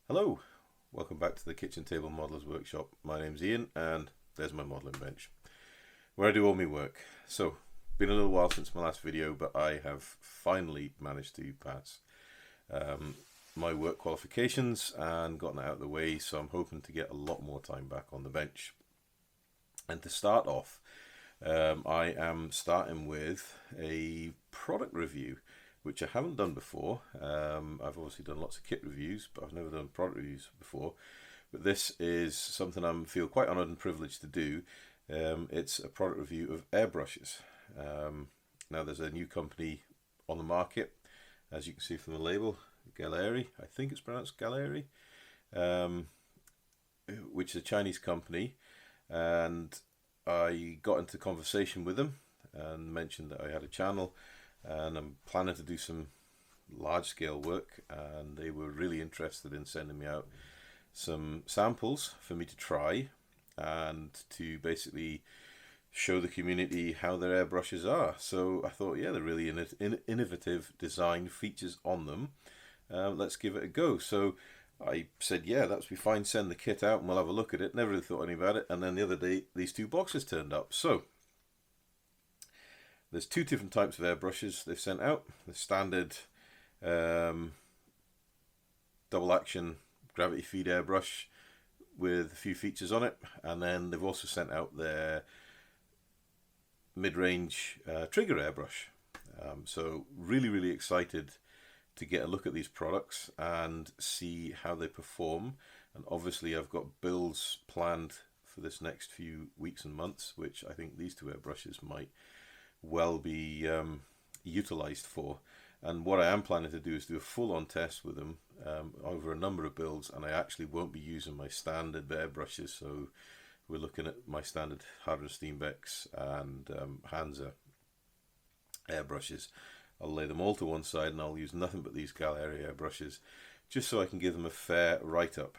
Hello, welcome back to the Kitchen Table Modelers Workshop. My name's Ian and there's my modelling bench where I do all my work. So, been a little while since my last video, but I have finally managed to pass my work qualifications and gotten it out of the way, so I'm hoping to get a lot more time back on the bench. And to start off, I am starting with a product review, which I haven't done before. I've obviously done lots of kit reviews, but I've never done product reviews before. But this is something I feel quite honoured and privileged to do. It's a product review of airbrushes. Now there's a new company on the market, as you can see from the label, Gaahleri, I think it's pronounced Gaahleri, which is a Chinese company, and I got into conversation with them and mentioned that I had a channel and I'm planning to do some large-scale work, and they were really interested in sending me out some samples for me to try and to basically show the community how their airbrushes are. So I thought, yeah, they're really innovative design features on them. Let's give it a go. So I said, yeah, that's be fine, send the kit out and we'll have a look at it. Never really thought anything about it, and then the other day these two boxes turned up. So there's two different types of airbrushes they've sent out. The standard double action gravity feed airbrush with a few features on it, and then they've also sent out their mid-range trigger airbrush. So really excited to get a look at these products and see how they perform. And obviously I've got builds planned for this next few weeks and months, which I think these two airbrushes might well be utilized for. And what I am planning to do is do a full-on test with them over a number of builds, and I actually won't be using my standard airbrushes. So we're looking at my standard Harder Steenbecks and Hansa airbrushes. I'll lay them all to one side and I'll use nothing but these Gaahleri airbrushes, just so I can give them a fair write-up.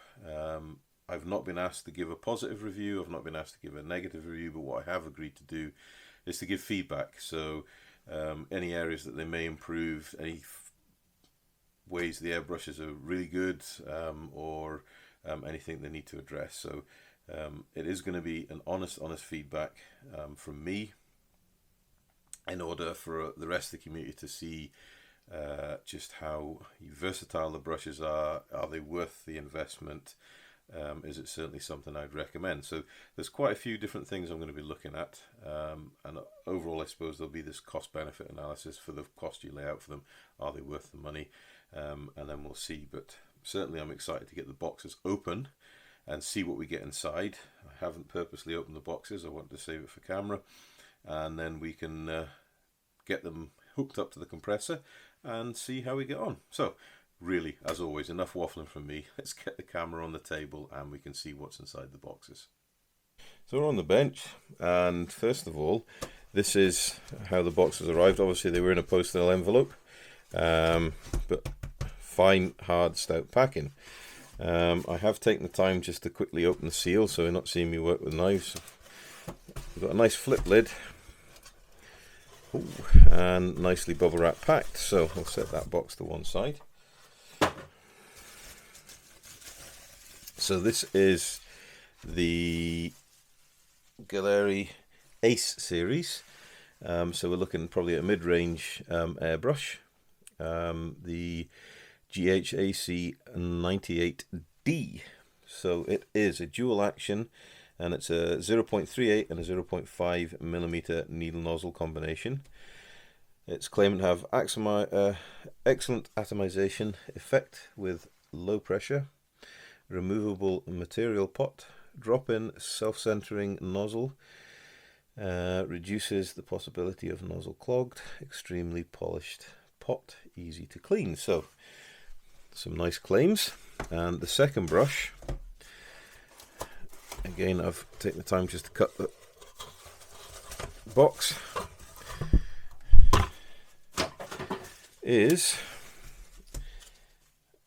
I've not been asked to give a positive review, I've not been asked to give a negative review, but what I have agreed to do is to give feedback. So any areas that they may improve, any ways the airbrushes are really good, or anything they need to address. So it is going to be an honest feedback from me, in order for the rest of the community to see just how versatile the brushes are they worth the investment, is it certainly something I'd recommend. So there's quite a few different things I'm going to be looking at, and overall I suppose there'll be this cost benefit analysis for the cost you lay out for them. Are they worth the money? And then we'll see, but certainly I'm excited to get the boxes open and see what we get inside. I haven't purposely opened the boxes, I want to save it for camera, and then we can get them hooked up to the compressor and see how we get on. So really, as always, enough waffling from me. Let's get the camera on the table and we can see what's inside the boxes. So we're on the bench, and first of all, this is how the boxes arrived. Obviously they were in a postal envelope, but fine, hard, stout packing. I have taken the time just to quickly open the seal, so you're not seeing me work with knives. We've got a nice flip lid. Ooh, and nicely bubble wrap packed. So I'll set that box to one side. So this is the Gaahleri Ace series. So we're looking probably at a mid-range airbrush. The GHAC-98D. So it is a dual action, and it's a 0.38 and a 0.5 millimeter needle nozzle combination. It's claiming to have excellent atomization effect with low pressure, removable material pot, drop-in self-centering nozzle, reduces the possibility of nozzle clogged, extremely polished pot, easy to clean. So some nice claims. And the second brush, again, I've taken the time just to cut the box, is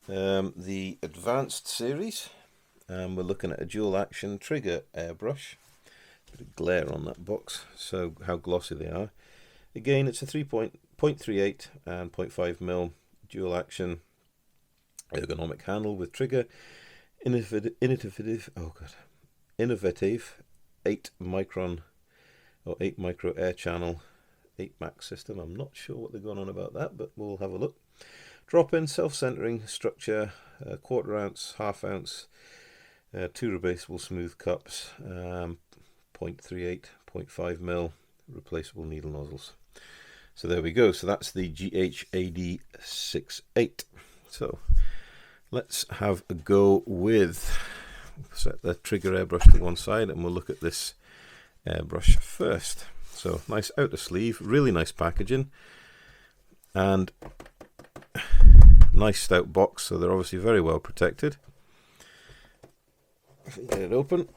the Advanced series. We're looking at a dual action trigger airbrush. Bit of glare on that box, so how glossy they are. Again, it's a 3.38 and 0.5mm dual action ergonomic handle with trigger, innovative 8 micro air channel 8 max system. I'm not sure what they're going on about that, but we'll have a look. Drop-in self-centering structure, 1/4 ounce, 1/2 ounce, 2 replaceable smooth cups, 0.38, 0.5 mil replaceable needle nozzles. So there we go. So that's the GHAD-68. So let's have a go with, set the trigger airbrush to one side, and we'll look at this airbrush first. So nice outer sleeve, really nice packaging, and nice stout box, so they're obviously very well protected. If we get it open,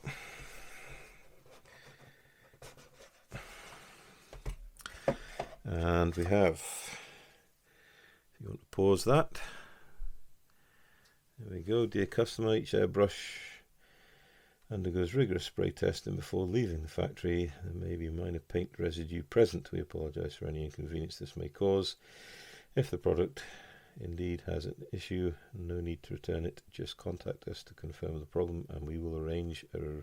and we have, if you want to pause that, there we go. Dear customer, each airbrush undergoes rigorous spray testing before leaving the factory. There may be minor paint residue present. We apologise for any inconvenience this may cause. If the product indeed has an issue, no need to return it. Just contact us to confirm the problem and we will arrange a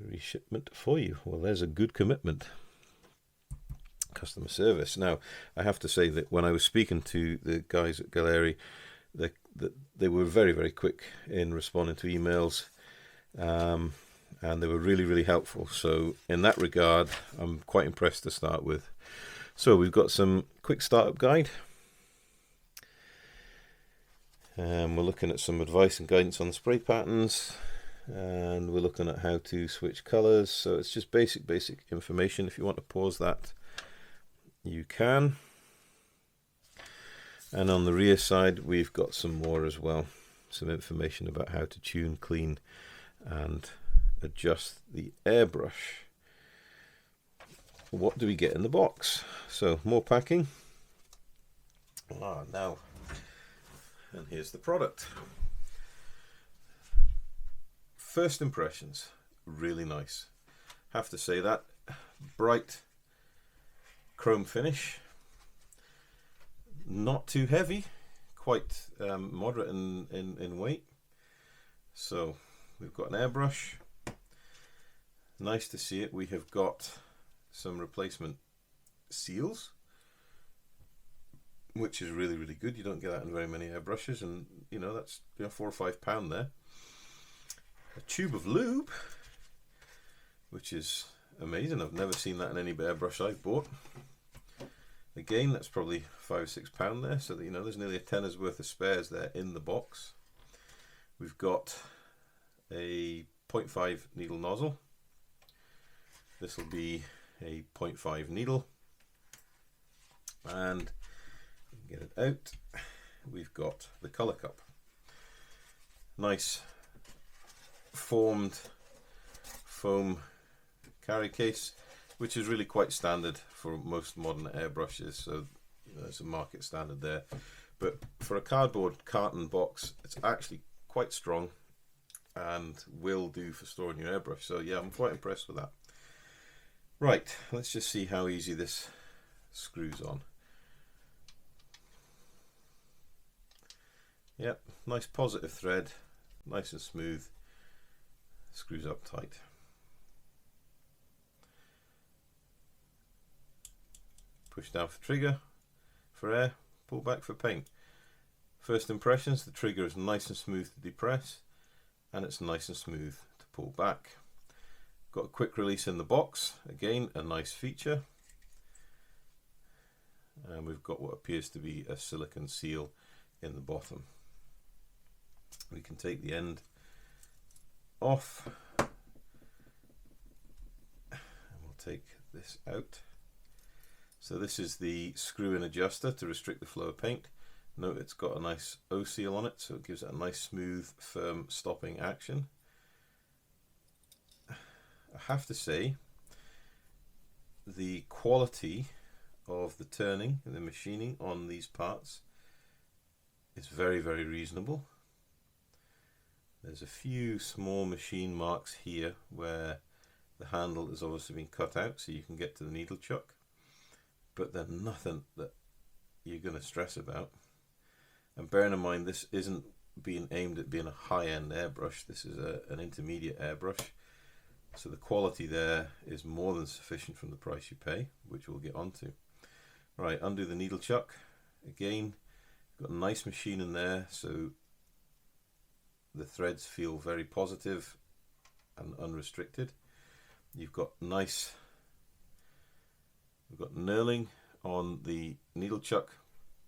reshipment for you. Well, there's a good commitment. Customer service. Now, I have to say that when I was speaking to the guys at Gaahleri, they were very, very quick in responding to emails, and they were really, really helpful. So in that regard, I'm quite impressed to start with. So we've got some quick startup guide. We're looking at some advice and guidance on spray patterns, and we're looking at how to switch colors. So it's just basic information. If you want to pause that, you can. And on the rear side, we've got some more as well, some information about how to tune, clean, and adjust the airbrush. What do we get in the box? So more packing. Now, and here's the product. First impressions, really nice. Have to say that. Bright chrome finish. Not too heavy, quite moderate in weight. So we've got an airbrush. Nice to see it. We have got some replacement seals, which is really, really good. You don't get that in very many airbrushes, and you know that's £4 or £5 there. A tube of lube, which is amazing. I've never seen that in any airbrush I've bought. Again, that's probably £5 or £6 there, so that you know there's nearly a tenner's worth of spares there in the box. We've got a 0.5 needle nozzle. This will be a 0.5 needle, and get it out. We've got the color cup. Nice formed foam carry case, which is really quite standard for most modern airbrushes, so you know, it's a market standard there. But for a cardboard carton box, it's actually quite strong and will do for storing your airbrush. So yeah, I'm quite impressed with that. Right, let's just see how easy this screws on. Yep, nice positive thread, nice and smooth, screws up tight. Push down for trigger for air, pull back for paint. First impressions, the trigger is nice and smooth to depress, and it's nice and smooth to pull back. Got a quick release in the box, again a nice feature. And we've got what appears to be a silicone seal in the bottom. We can take the end off, and we'll take this out. So this is the screw-in adjuster to restrict the flow of paint. Note it's got a nice O seal on it, so it gives it a nice smooth, firm stopping action. I have to say, the quality of the turning and the machining on these parts is very, very reasonable. There's a few small machine marks here where the handle has obviously been cut out so you can get to the needle chuck, but they're nothing that you're going to stress about. And bearing in mind, this isn't being aimed at being a high-end airbrush, this is an intermediate airbrush. So the quality there is more than sufficient from the price you pay, which we'll get onto. Right, undo the needle chuck. Again, got a nice machine in there, so the threads feel very positive and unrestricted. You've got nice, we've got knurling on the needle chuck,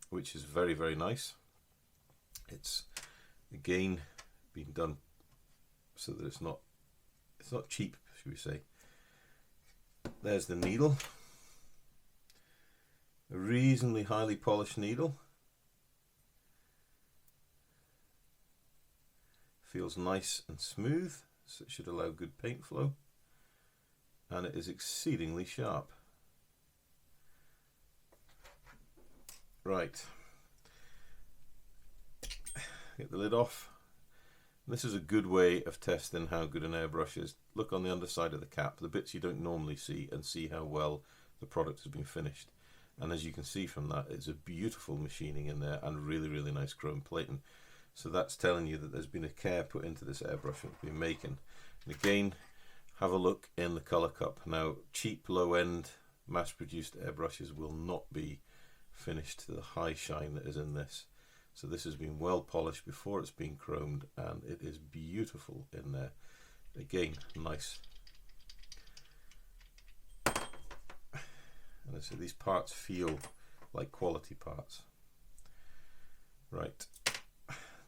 which is very, very nice. It's again being done so that it's not cheap, should we say. There's the needle, a reasonably highly polished needle. Feels nice and smooth, so it should allow good paint flow, and it is exceedingly sharp. Right, get the lid off. This is a good way of testing how good an airbrush is. Look on the underside of the cap, the bits you don't normally see, and see how well the product has been finished. And as you can see from that, it's a beautiful machining in there and really, really nice chrome plating. So that's telling you that there's been a care put into this airbrush it's been making. And again, have a look in the color cup. Now, cheap, low-end, mass-produced airbrushes will not be finished to the high shine that is in this. So this has been well polished before it's been chromed, and it is beautiful in there. Again, nice. And I say these parts feel like quality parts. Right,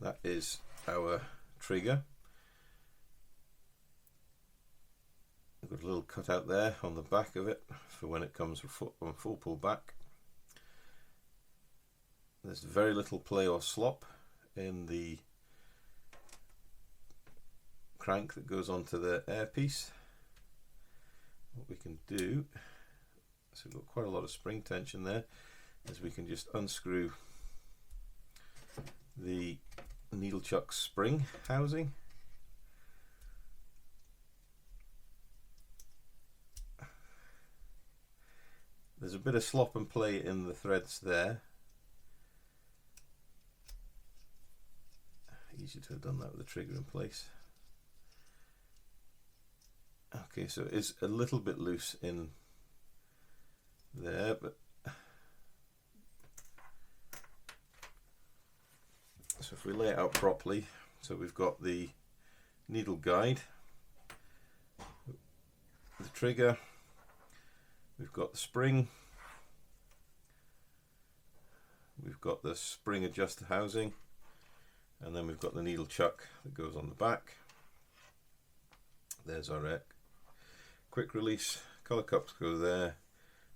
that is our trigger. I've got a little cutout there on the back of it for when it comes on full pull back. There's very little play or slop in the crank that goes onto the airpiece. What we can do, so we've got quite a lot of spring tension there, is we can just unscrew the needle chuck spring housing. There's a bit of slop and play in the threads there. Easy to have done that with the trigger in place. Okay, so it's a little bit loose in there, but so if we lay it out properly, so we've got the needle guide, the trigger, we've got the spring, we've got the spring adjuster housing, and then we've got the needle chuck that goes on the back. There's our quick release, color cups go there,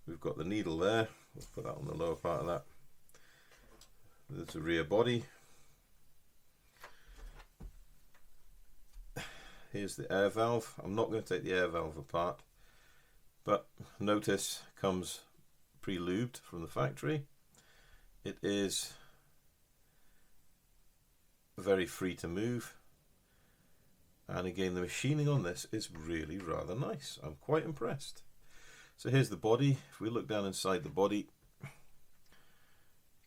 we've got the needle there, we'll put that on the lower part of that. There's the rear body. Here's the air valve. I'm not going to take the air valve apart, but notice it comes pre-lubed from the factory. It is very free to move, and again the machining on this is really rather nice. I'm quite impressed. So here's the body. If we look down inside the body, you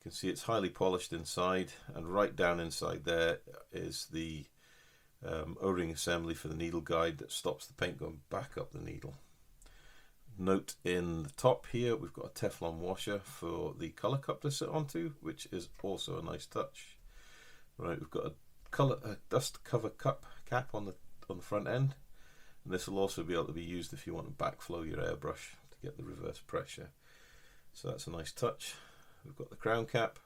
can see it's highly polished inside, and right down inside there is the O-ring assembly for the needle guide that stops the paint going back up the needle. Note in the top here we've got a Teflon washer for the color cup to sit onto, which is also a nice touch. Right, we've got a dust cover cap on the front end, and this will also be able to be used if you want to backflow your airbrush to get the reverse pressure. So that's a nice touch. We've got the crown cap.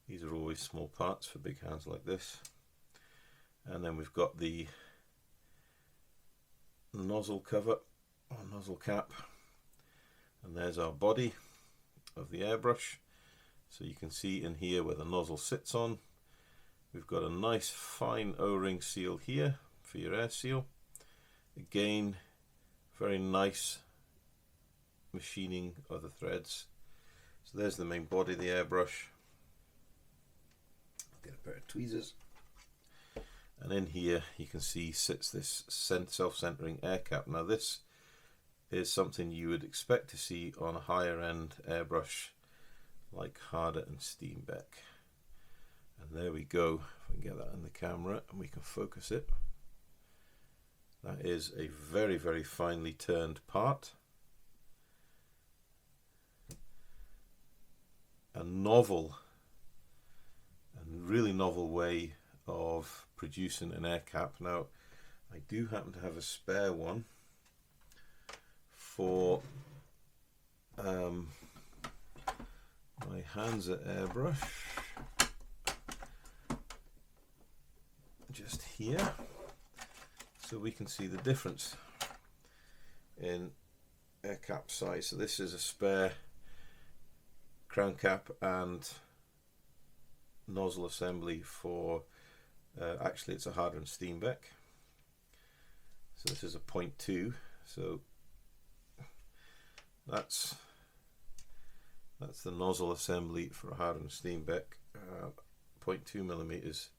These are always small parts for big hands like this. And then we've got the nozzle cover or nozzle cap, and there's our body of the airbrush. So you can see in here where the nozzle sits on, we've got a nice fine O-ring seal here for your air seal. Again, very nice machining of the threads. So there's the main body of the airbrush. Get a pair of tweezers. And in here you can see sits this self-centering air cap. Now this is something you would expect to see on a higher end airbrush like Harder and Steenbeck. And there we go. If I can get that in the camera and we can focus it. That is a very, very finely turned part. A novel and really novel way of producing an air cap. Now, I do happen to have a spare one for my hands at airbrush, just here, so we can see the difference in air cap size. So this is a spare crown cap and nozzle assembly for actually it's a Harder and Steenbeck. So this is a 0.2, so that's the nozzle assembly for a Harder and Steenbeck, 0.2 millimeters,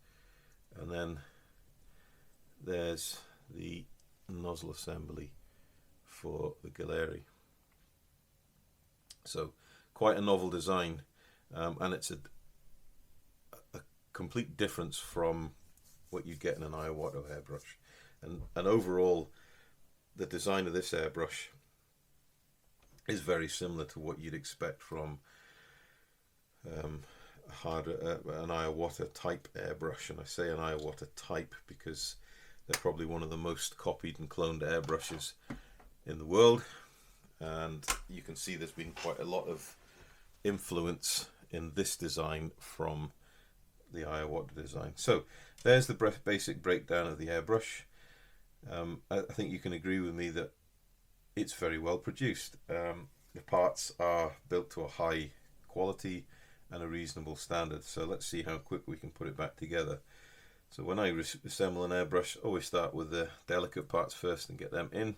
and then there's the nozzle assembly for the Gaahleri. So quite a novel design, and it's a complete difference from what you get in an Iwata airbrush. And overall, the design of this airbrush is very similar to what you'd expect from an Iwata type airbrush. And I say an Iwata type because they're probably one of the most copied and cloned airbrushes in the world. And you can see there's been quite a lot of influence in this design from the Iwata design. So there's the basic breakdown of the airbrush. I think you can agree with me that it's very well produced. The parts are built to a high quality and a reasonable standard. So let's see how quick we can put it back together. So when I assemble an airbrush, I always start with the delicate parts first and get them in.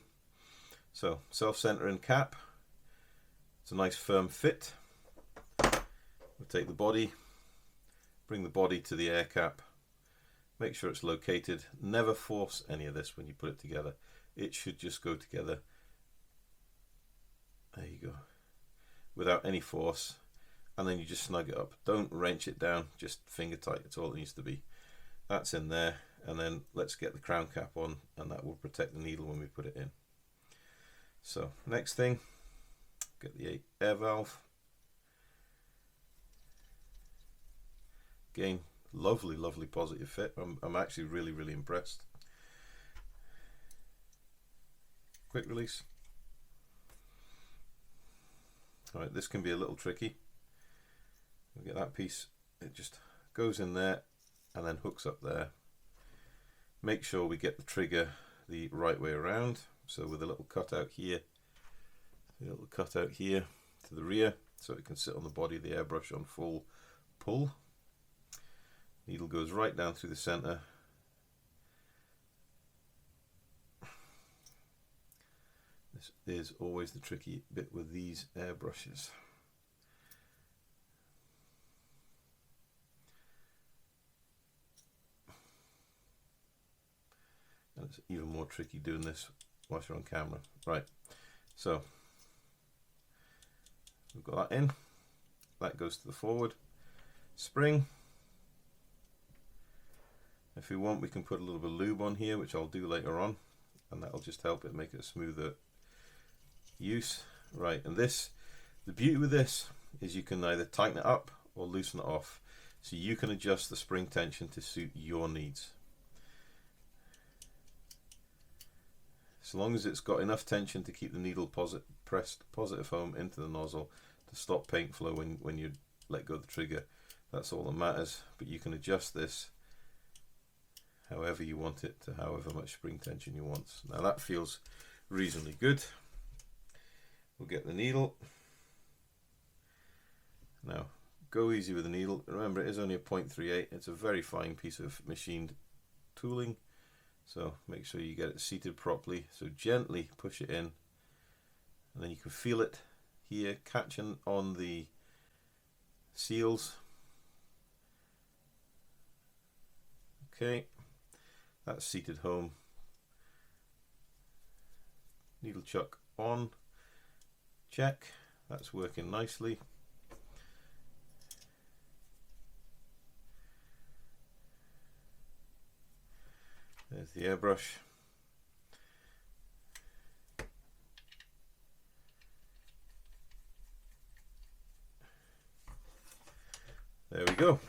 So self-centering cap, it's a nice firm fit. We'll take the body, bring the body to the air cap, make sure it's located. Never force any of this when you put it together. It should just go together. There you go. Without any force. And then you just snug it up. Don't wrench it down, just finger tight. It's all it needs to be. That's in there. And then let's get the crown cap on, and that will protect the needle when we put it in. So next thing, get the air valve. Again, lovely, lovely positive fit. I'm actually really, really impressed. Quick release. Alright, this can be a little tricky. We'll get that piece, it just goes in there and then hooks up there. Make sure we get the trigger the right way around. So with a little cutout here, a little cutout here to the rear, so it can sit on the body of the airbrush on full pull. Needle goes right down through the center. This is always the tricky bit with these airbrushes. And it's even more tricky doing this whilst you're on camera. Right, so we've got that in. That goes to the forward spring. If we want, we can put a little bit of lube on here, which I'll do later on, and that'll just help it make it a smoother use. Right, and this, the beauty with this is you can either tighten it up or loosen it off, so you can adjust the spring tension to suit your needs. So long as it's got enough tension to keep the needle pressed positive home into the nozzle to stop paint flow when you let go of the trigger, that's all that matters. But you can adjust this however you want it, to however much spring tension you want. Now that feels reasonably good. We'll get the needle. Now go easy with the needle. Remember, it is only a 0.38. It's a very fine piece of machined tooling, so make sure you get it seated properly. So gently push it in, and then you can feel it here catching on the seals. Okay, that's seated home. Needle chuck on, check, that's working nicely. There's the airbrush. There we go.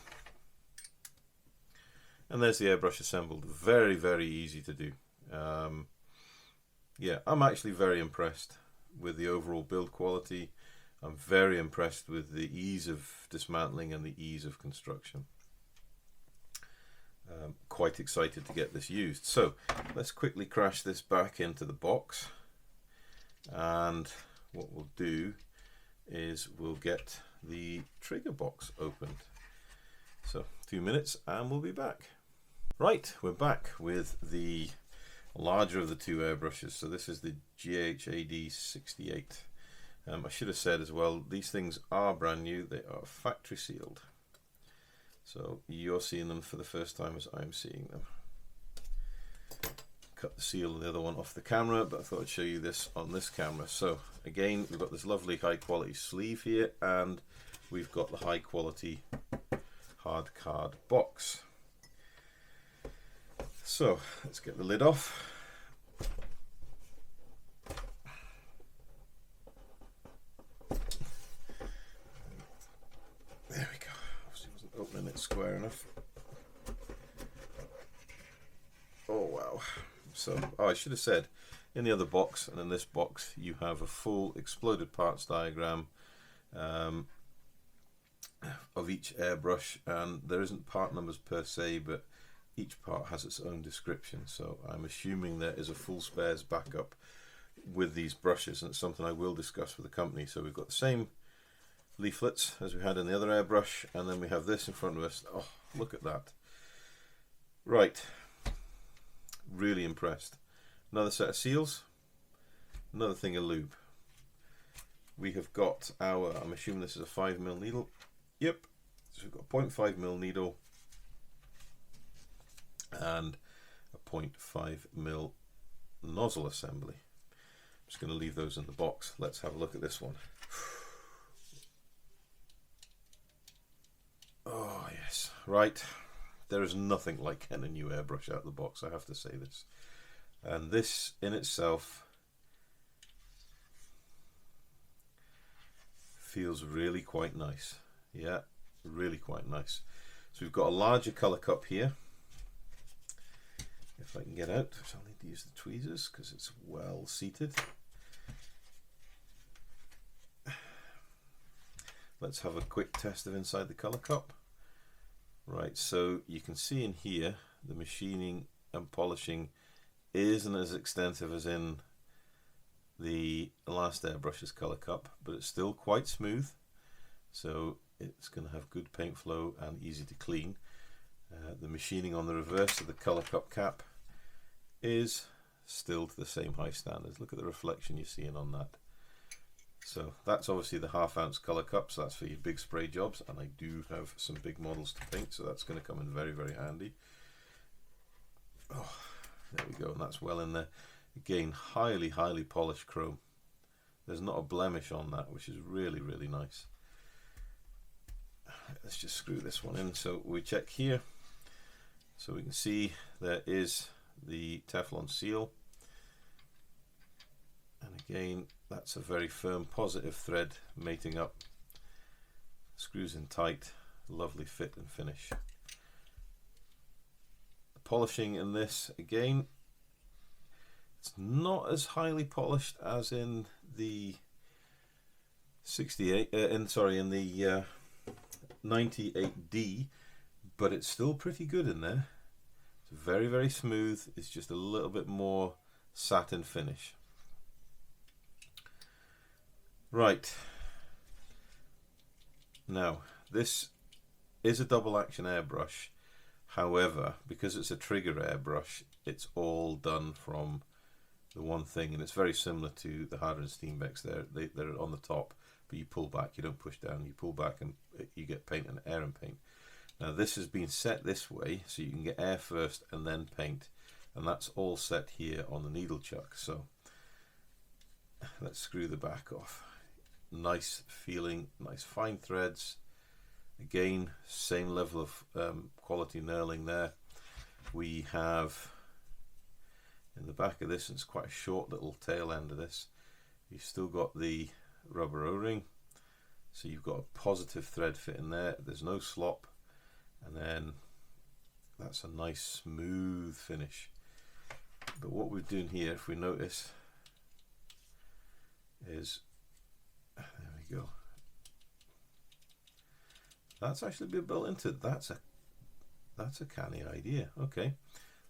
And there's the airbrush assembled. Very, very easy to do. Yeah, I'm actually very impressed with the overall build quality. I'm very impressed with the ease of dismantling and the ease of construction. Quite excited to get this used. So let's quickly crash this back into the box, and what we'll do is we'll get the trigger box opened. So 2 minutes and we'll be back. Right, we're back with the larger of the two airbrushes. So this is the GHAD-68. I should have said as well, these things are brand new. They are factory sealed. So you're seeing them for the first time as I'm seeing them. Cut the seal of the other one off the camera, but I thought I'd show you this on this camera. So again, we've got this lovely high quality sleeve here, and we've got the high quality hard card box. So let's get the lid off. There we go. Obviously wasn't opening it square enough. Oh wow. So, I should have said, in the other box and in this box you have a full exploded parts diagram of each airbrush, and there isn't part numbers per se, but each part has its own description. So I'm assuming there is a full spares backup with these brushes, and it's something I will discuss with the company. So we've got the same leaflets as we had in the other airbrush, and then we have this in front of us. Oh, look at that. Right, really impressed. Another set of seals, another thing of lube. We have got our, I'm assuming this is a 5mm needle. Yep, so we've got a 0.5mm needle and a 0.5mm nozzle assembly. I'm just going to leave those in the box. Let's have a look at this one. Oh yes, right. There is nothing like getting a new airbrush out of the box, I have to say this. And this in itself feels really quite nice. Yeah, really quite nice. So we've got a larger color cup here. If I can get out, I'll need to use the tweezers because it's well seated. Let's have a quick test of inside the color cup. Right, so you can see in here the machining and polishing isn't as extensive as in the last airbrush's color cup, but it's still quite smooth, so it's going to have good paint flow and easy to clean. The machining on the reverse of the color cup cap is still to the same high standards. Look at the reflection you're seeing on that. So that's obviously the 1/2 ounce color cup, so that's for your big spray jobs, and I do have some big models to paint, so that's going to come in very, very handy. Oh, there we go, and that's well in there. Again, highly, highly polished chrome. There's not a blemish on that, which is really, really nice. Let's just screw this one in. So we check here. So we can see there is the Teflon seal. And again, that's a very firm positive thread mating up. Screws in tight, lovely fit and finish. The polishing in this, again, it's not as highly polished as in the 68, in the 98D, but it's still pretty good in there. It's very, very smooth. It's just a little bit more satin finish. Right, now this is a double action airbrush. However, because it's a trigger airbrush, it's all done from the one thing, and it's very similar to the Harder and Steenbecks. They're on the top, but you pull back, you don't push down, you pull back and you get paint and air and paint. Now this has been set this way so you can get air first and then paint, and that's all set here on the needle chuck. So let's screw the back off. Nice feeling, nice fine threads. Again, same level of quality knurling there. We have in the back of this, and it's quite a short little tail end of this. You've still got the rubber O-ring, so you've got a positive thread fit in there. There's no slop, and then that's a nice smooth finish. But what we're doing here, if we notice, is there we go. That's actually been built into it. That's a canny idea. Okay,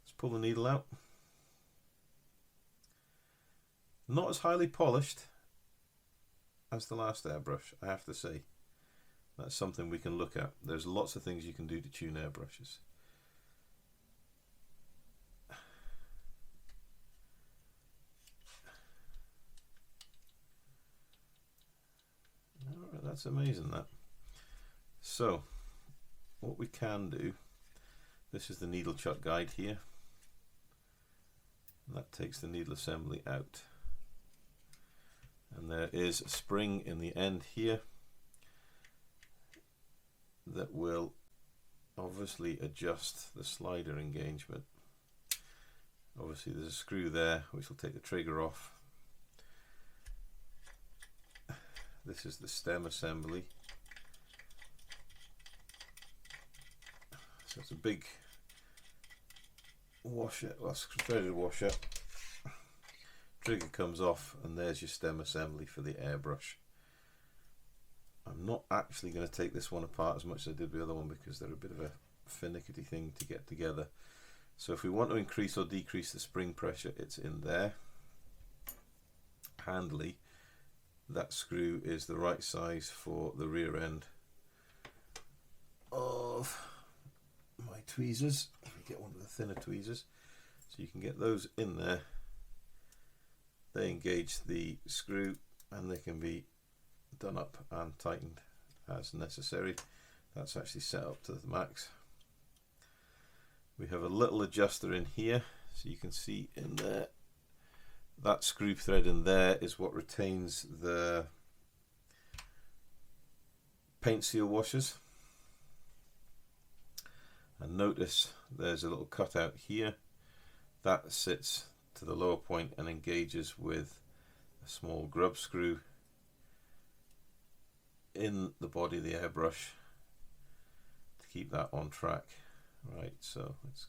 let's pull the needle out. Not as highly polished as the last airbrush, I have to say. That's something we can look at. There's lots of things you can do to tune airbrushes. Alright, that's amazing, that. So, what we can do, this is the needle chuck guide here. And that takes the needle assembly out. And there is a spring in the end here that will obviously adjust the slider engagement. Obviously there's a screw there which will take the trigger off. This is the stem assembly. So it's a big washer, well, threaded washer. Trigger comes off, and there's your stem assembly for the airbrush. I'm not actually going to take this one apart as much as I did the other one because they're a bit of a finicky thing to get together. So if we want to increase or decrease the spring pressure, it's in there. Handily, that screw is the right size for the rear end of my tweezers. If we get one of the thinner tweezers, so you can get those in there. They engage the screw and they can be done up and tightened as necessary. That's actually set up to the max. We have a little adjuster in here, so you can see in there, that screw thread in there is what retains the paint seal washers. And notice there's a little cutout here that sits to the lower point and engages with a small grub screw in the body of the airbrush to keep that on track. Right, so let's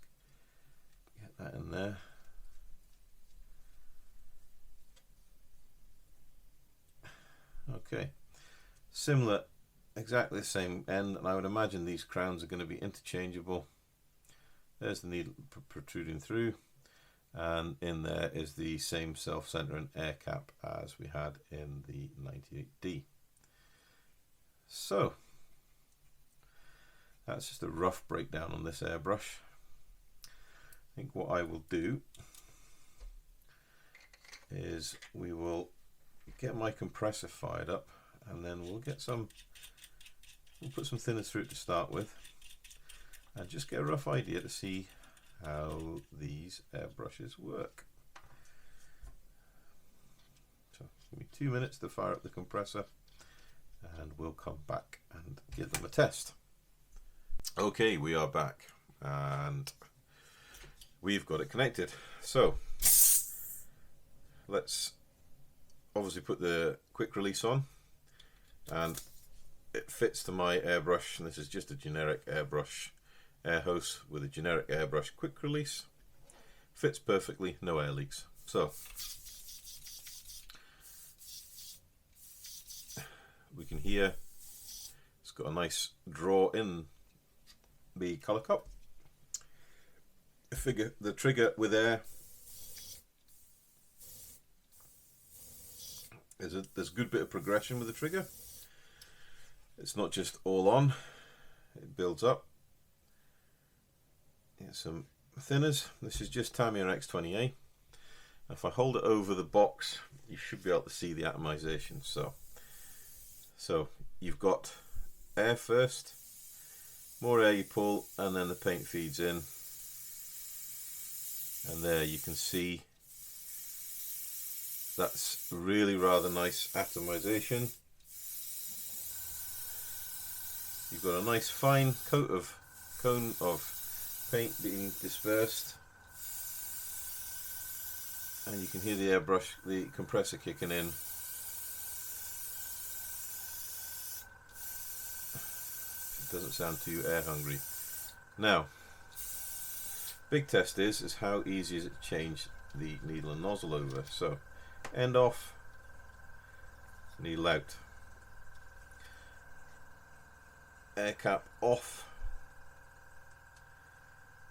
get that in there. Okay, similar, exactly the same end, and I would imagine these crowns are going to be interchangeable. There's the needle protruding through, and in there is the same self-centering air cap as we had in the 98D. So that's just a rough breakdown on this airbrush. I think what I will do is we will get my compressor fired up, and then we'll put some thinners through it to start with, and just get a rough idea to see how these airbrushes work. So give me 2 minutes to fire up the compressor, and we'll come back and give them a test. Okay, we are back and we've got it connected. So let's obviously put the quick release on, and it fits to my airbrush, and this is just a generic airbrush air hose with a generic airbrush quick release. Fits perfectly, no air leaks. So we can hear it's got a nice draw in the colour cup. The trigger with air, there's a good bit of progression with the trigger. It's not just all on, it builds up. Here's some thinners. This is just Tamiya X20A. If I hold it over the box, you should be able to see the atomization. So you've got air first, more air you pull, and then the paint feeds in. And there you can see that's really rather nice atomization. You've got a nice fine cone of paint being dispersed. and you can hear the airbrush, the compressor kicking in. It doesn't sound too air hungry. Now, big test is how easy is it to change the needle and nozzle over. So, end off, needle out, air cap off,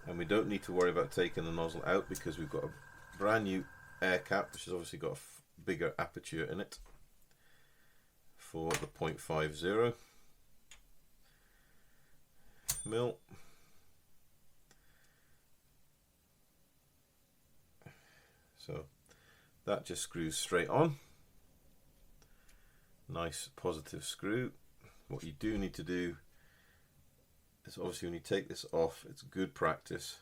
and we don't need to worry about taking the nozzle out because we've got a brand new air cap which has obviously got a bigger aperture in it for the 0.50 mil. So that just screws straight on. Nice positive screw. What you do need to do is, obviously when you take this off, it's good practice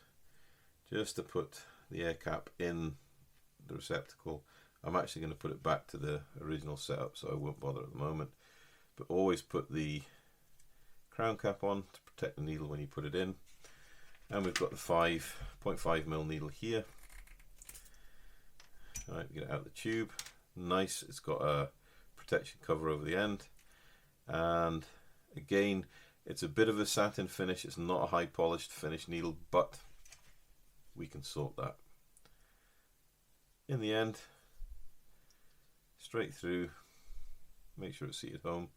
just to put the air cap in the receptacle. I'm actually going to put it back to the original setup, so I won't bother at the moment, but always put the crown cap on to protect the needle when you put it in. And we've got the 0.5 needle here. Alright, we get it out of the tube. Nice, it's got a protection cover over the end, and again it's a bit of a satin finish. It's not a high polished finish needle, but we can sort that. In the end, straight through, make sure it's seated home.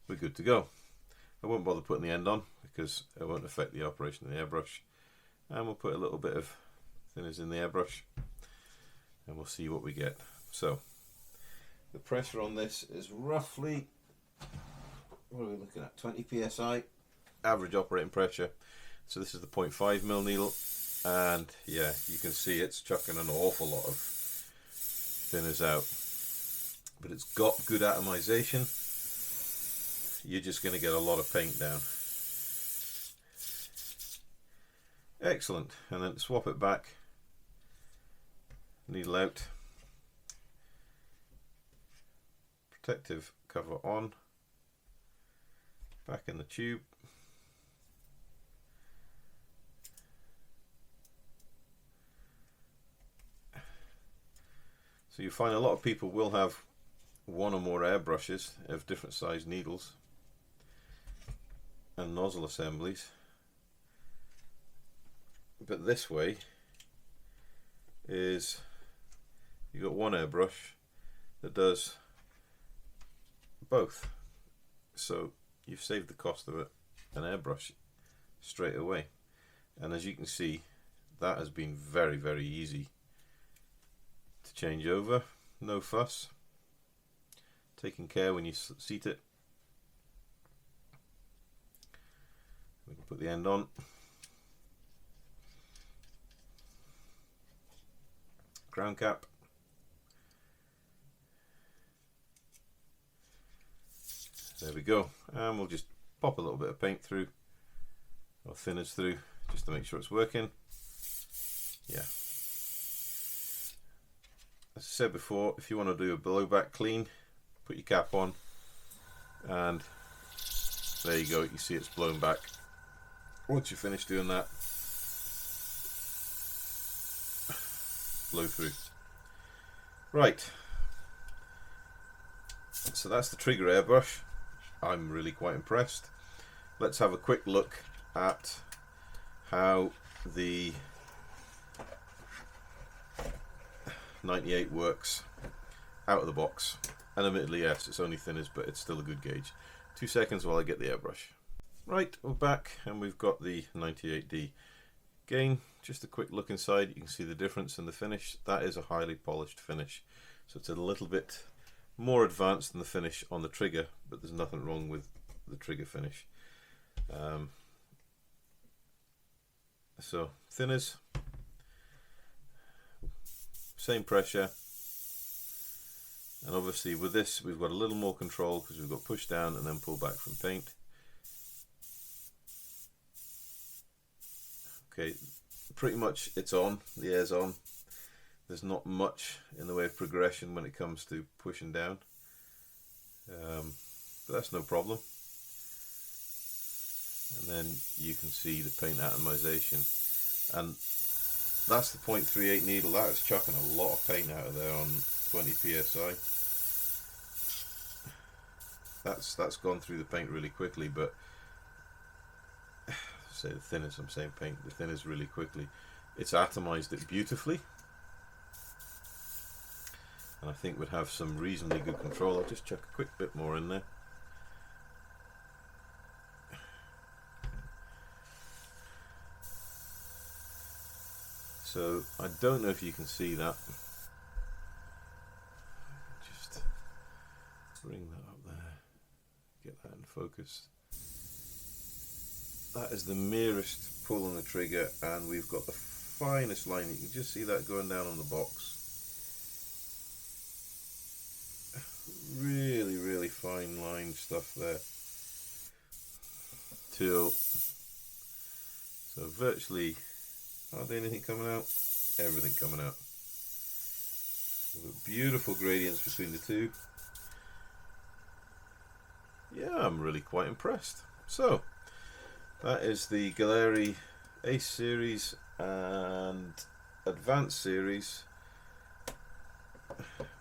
We're good to go. I won't bother putting the end on because it won't affect the operation of the airbrush, and we'll put a little bit of thinners in the airbrush and we'll see what we get. So the pressure on this is roughly, what are we looking at, 20 psi average operating pressure. So this is the 0.5 mil needle, and yeah, you can see it's chucking an awful lot of thinners out, but it's got good atomization. You're just going to get a lot of paint down. Excellent. And then swap it back, needle out, protective cover on, back in the tube. So you find a lot of people will have one or more airbrushes of different size needles and nozzle assemblies, but this way is you've got one airbrush that does both, so you've saved the cost of an airbrush straight away. And as you can see, that has been very, very easy to change over, no fuss, taking care when you seat it. We can put the end on, crown cap, there we go, and we'll just pop a little bit of paint through or thinners through just to make sure it's working. Yeah, as I said before, if you want to do a blowback clean, put your cap on and there you go, you see it's blown back. Once you finish doing that, blow through. Right, so that's the trigger airbrush. I'm really quite impressed. Let's have a quick look at how the 98 works out of the box. And admittedly, yes, it's only thinners, but it's still a good gauge. 2 seconds while I get the airbrush. Right, we're back and we've got the 98D. Again, just a quick look inside, you can see the difference in the finish. That is a highly polished finish, so it's a little bit more advanced than the finish on the trigger, but there's nothing wrong with the trigger finish. So thinners, same pressure, and obviously with this we've got a little more control because we've got push down and then pull back from paint. Okay, pretty much it's on, the air's on. There's not much in the way of progression when it comes to pushing down, but that's no problem. And then you can see the paint atomization, and that's the .38 needle. That is chucking a lot of paint out of there on 20 psi. That's gone through the paint really quickly, but say the thinners, I'm saying paint, the thinners really quickly. It's atomized it beautifully, and I think we'd have some reasonably good control. I'll just chuck a quick bit more in there. So I don't know if you can see that. Just bring that up there, get that in focus. That is the merest pull on the trigger, and we've got the finest line. You can just see that going down on the box. Really, really fine line stuff there. Till, so virtually hardly anything coming out, everything coming out. We've got beautiful gradients between the two. Yeah, I'm really quite impressed. So that is the Gaahleri Ace series and Advanced series.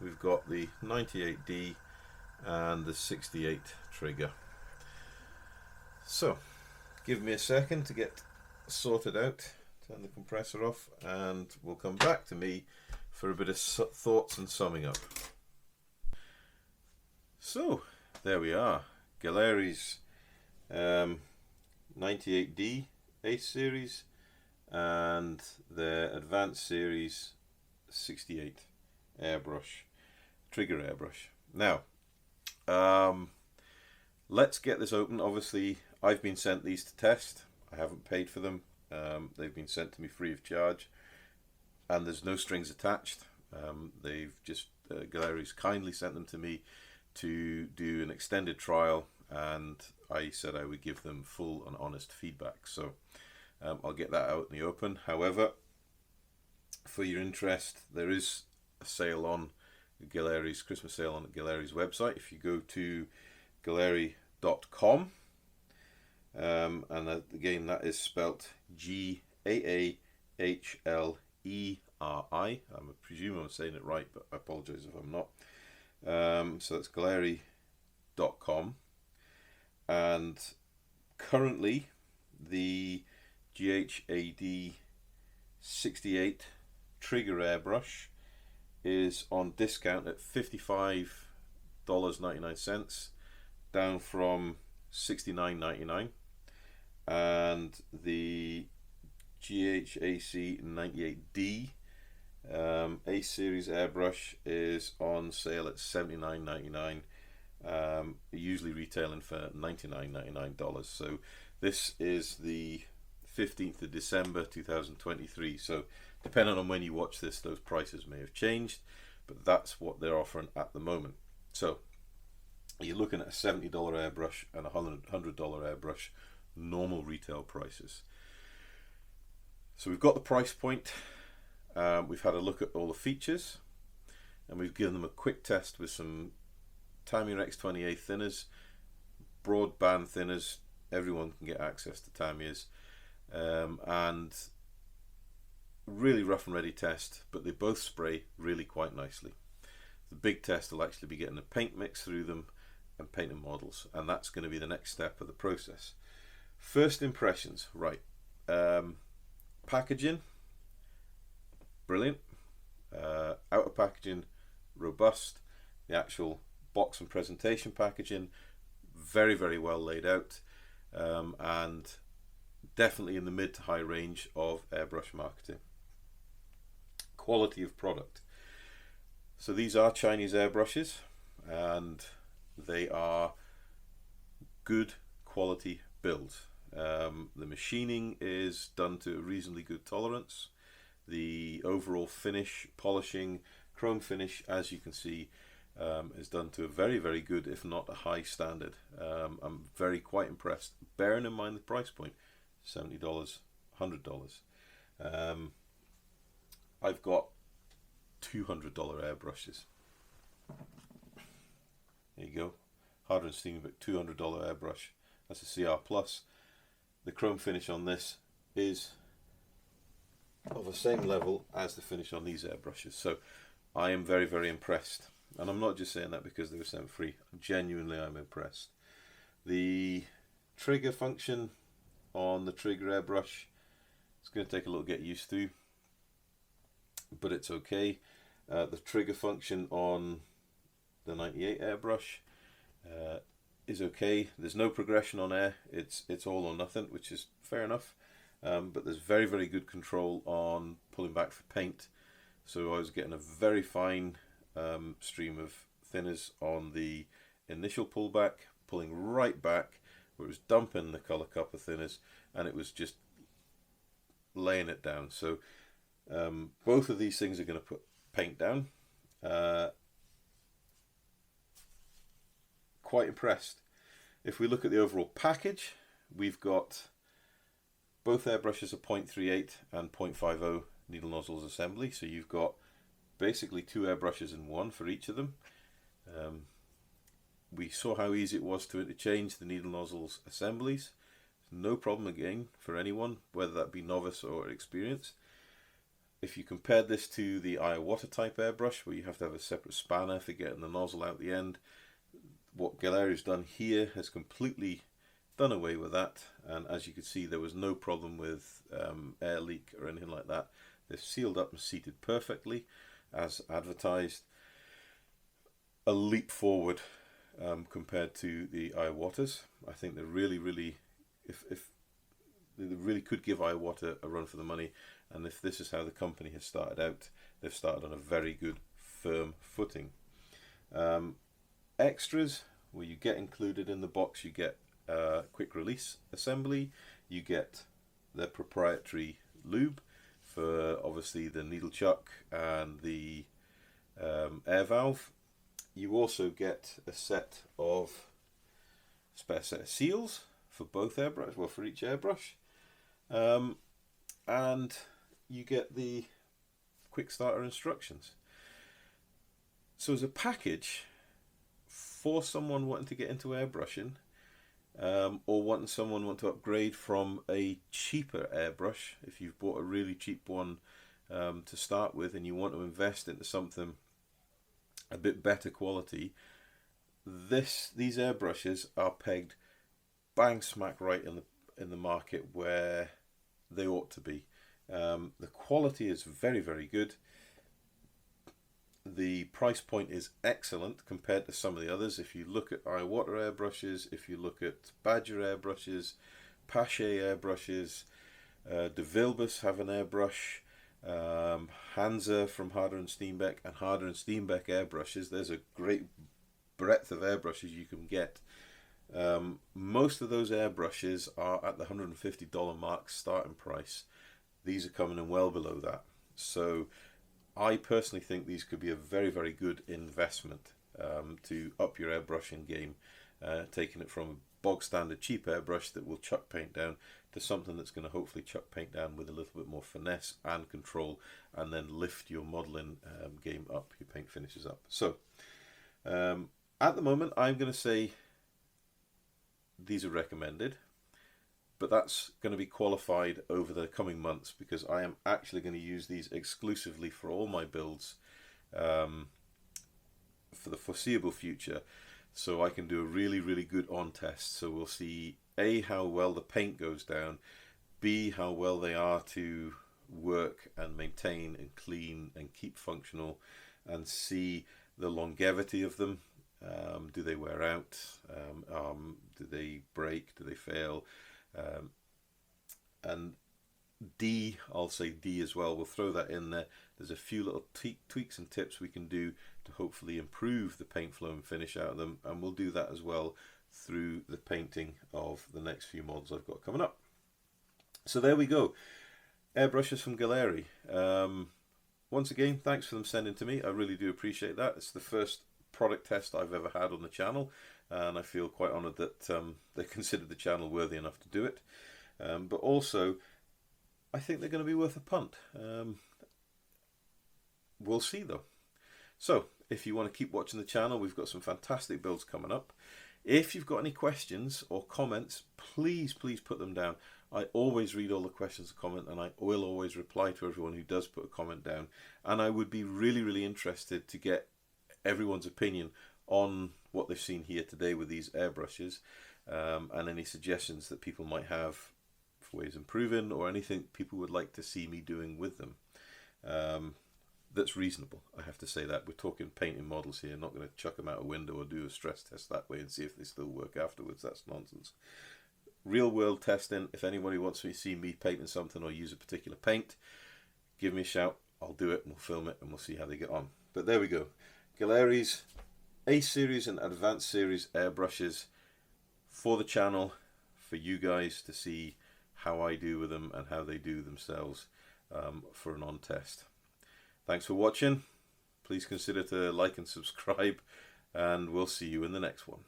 We've got the 98D and the 68 trigger. So give me a second to get sorted out, turn the compressor off, and we'll come back to me for a bit of thoughts and summing up. So there we are, Gaaheri's 98D Ace series and their Advanced series 68 airbrush, trigger airbrush. Now let's get this open. Obviously I've been sent these to test. I haven't paid for them. They've been sent to me free of charge, and there's no strings attached. They've just Gaaheri's kindly sent them to me to do an extended trial, and I said I would give them full and honest feedback. So I'll get that out in the open. However, for your interest, there is a sale on Gaaheri's, Christmas sale on Gaaheri's website. If you go to Gaahleri.com, and again that is spelt Gaahleri. I presume I'm saying it right, but I apologize if I'm not. So that's Gaahleri.com, and currently the GHAD-68 trigger airbrush is on discount at $55.99, down from $69.99, and the GHAC-98D A series airbrush is on sale at $79.99, usually retailing for $99.99. So this is the 15th of December 2023, so depending on when you watch this, those prices may have changed, but that's what they're offering at the moment. So you're looking at a $70 airbrush and a $100 airbrush, normal retail prices. So we've got the price point, we've had a look at all the features, and we've given them a quick test with some Tamiya X28 thinners, broadband thinners. Everyone can get access to Tamiya's, and really rough and ready test, but they both spray really quite nicely. The big test will actually be getting a paint mix through them and painting models, and that's going to be the next step of the process. First impressions, right? Packaging, brilliant. Outer packaging, robust. The actual box and presentation packaging, very, very well laid out, and definitely in the mid to high range of airbrush marketing. Quality of product. So these are Chinese airbrushes, and they are good quality builds. The machining is done to a reasonably good tolerance. The overall finish, polishing, chrome finish, as you can see, is done to a very, very good, if not a high standard. I'm quite impressed, bearing in mind the price point, $70, $100. I've got $200 airbrushes. There you go, Harder and Steenbeck $200 airbrush. That's a CR Plus. The chrome finish on this is of the same level as the finish on these airbrushes. So I am very, very impressed. And I'm not just saying that because they were sent free. Genuinely, I'm impressed. The trigger function on the trigger airbrush, it's going to take a little get used to, but it's okay. The trigger function on the 98 airbrush is okay. There's no progression on air. It's all or nothing, which is fair enough. But there's very, very good control on pulling back for paint. So I was getting a very fine stream of thinners on the initial pullback, pulling right back, where it was dumping the colour cup of thinners, and it was just laying it down. So both of these things are going to put paint down. Quite impressed. If we look at the overall package, we've got both airbrushes are 0.38 and 0.50 needle nozzles assembly, so you've got basically two airbrushes in one for each of them. We saw how easy it was to interchange the needle nozzles assemblies. No problem again for anyone, whether that be novice or experienced. If you compare this to the Iwata type airbrush, where you have to have a separate spanner for getting the nozzle out the end, what Gaahleri done here has completely done away with that, and as you can see, there was no problem with air leak or anything like that. They're sealed up and seated perfectly as advertised. A leap forward compared to the Iwatas. I think they really, if they really could give Iwata a run for the money, and if this is how the company has started out, they've started on a very good firm footing. Extras, where you get included in the box, you get quick release assembly, you get their proprietary lube for obviously the needle chuck and the air valve. You also get a set of spare set of seals for both airbrushes, well, for each airbrush, and you get the quick starter instructions. So as a package for someone wanting to get into airbrushing, or someone want to upgrade from a cheaper airbrush, if you've bought a really cheap one to start with and you want to invest into something a bit better quality, these airbrushes are pegged bang smack right in the market where they ought to be. The quality is very, very good. The price point is excellent compared to some of the others. If you look at Iwata airbrushes, if you look at Badger airbrushes, Pache airbrushes, De Vilbus have an airbrush, Hansa from Harder and Steenbeck, and Harder and Steenbeck airbrushes. There's a great breadth of airbrushes you can get. Most of those airbrushes are at the $150 mark starting price. These are coming in well below that. So I personally think these could be a very, very good investment to up your airbrushing game, taking it from a bog standard cheap airbrush that will chuck paint down to something that's going to hopefully chuck paint down with a little bit more finesse and control, and then lift your modeling game up, your paint finishes up. So at the moment, I'm going to say these are recommended, but that's going to be qualified over the coming months, because I am actually going to use these exclusively for all my builds for the foreseeable future, so I can do a really, really good on test. So we'll see A, how well the paint goes down, B, how well they are to work and maintain and clean and keep functional, and C, the longevity of them. Do they wear out? Do they break? Do they fail? And D, I'll say D as well, we'll throw that in there. There's a few little tweaks and tips we can do to hopefully improve the paint flow and finish out of them, and we'll do that as well through the painting of the next few models I've got coming up. So there we go, airbrushes from Gaahleri. Once again, thanks for them sending to me. I really do appreciate that. It's the first product test I've ever had on the channel, and I feel quite honoured that they considered the channel worthy enough to do it. But also, I think they're going to be worth a punt. We'll see though. So if you want to keep watching the channel, we've got some fantastic builds coming up. If you've got any questions or comments, please put them down. I always read all the questions and comment, and I will always reply to everyone who does put a comment down. And I would be really interested to get everyone's opinion on what they've seen here today with these airbrushes, and any suggestions that people might have for ways of improving, or anything people would like to see me doing with them. That's reasonable, I have to say that. We're talking painting models here, not going to chuck them out a window or do a stress test that way and see if they still work afterwards. That's nonsense. Real world testing. If anybody wants to see me painting something or use a particular paint, give me a shout. I'll do it and we'll film it and we'll see how they get on. But there we go. Gaahleri A series and Advanced series airbrushes for the channel, for you guys to see how I do with them and how they do themselves, for an on test. Thanks for watching. Please consider to like and subscribe, and we'll see you in the next one.